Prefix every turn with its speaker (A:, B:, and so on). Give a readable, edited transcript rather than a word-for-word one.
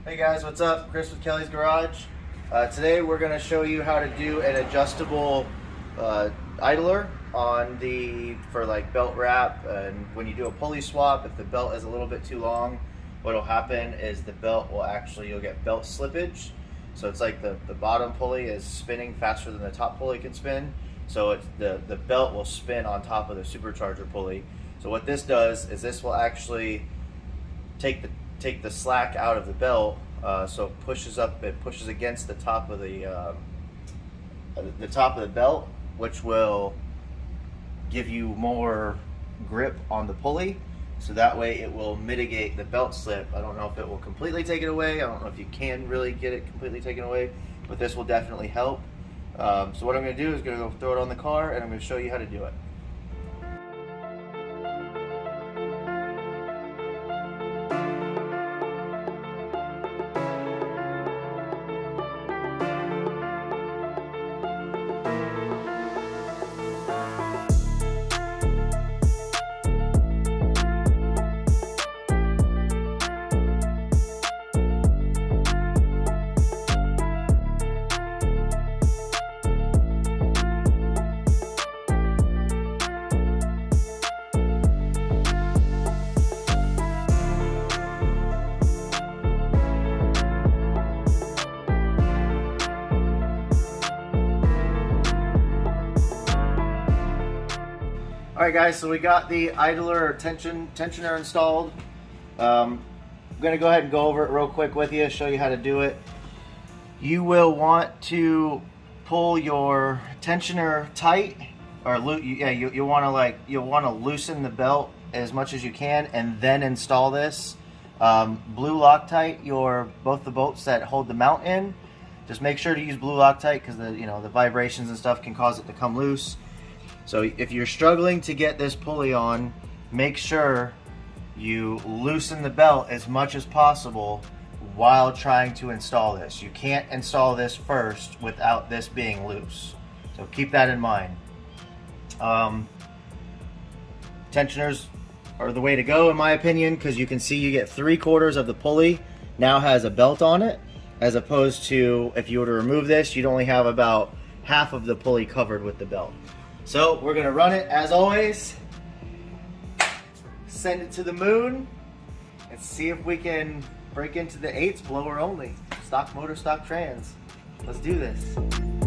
A: Hey guys, what's up? Chris with Kelly's Garage. Today we're going to show you how to do an adjustable idler on for like belt wrap. And when you do a pulley swap, if the belt is a little bit too long, what will happen is the belt will you'll get belt slippage. So it's like the bottom pulley is spinning faster than the top pulley can spin. So the belt will spin on top of the supercharger pulley. So what this does is this will actually take the slack out of the belt, so it pushes against the top of the belt, which will give you more grip on the pulley. So that way it will mitigate the belt slip. I don't know if it will completely take it away. I don't know if you can really get it completely taken away, but this will definitely help. So what I'm going to do is going to go throw it on the car, and I'm going to show you how to do it. Alright guys, so we got the idler or tensioner installed. I'm going to go ahead and go over it real quick with you, show you how to do it. You will want to pull your tensioner tight, or you'll want to loosen the belt as much as you can, and then install this. Blue Loctite both the bolts that hold the mount in. Just make sure to use blue Loctite because the vibrations and stuff can cause it to come loose. So if you're struggling to get this pulley on, make sure you loosen the belt as much as possible while trying to install this. You can't install this first without this being loose. So keep that in mind. Tensioners are the way to go in my opinion, because you can see you get 3/4 of the pulley now has a belt on it, as opposed to if you were to remove this, you'd only have about half of the pulley covered with the belt. So we're going to run it as always, send it to the moon, and see if we can break into the 8s blower only. Stock motor, stock trans. Let's do this.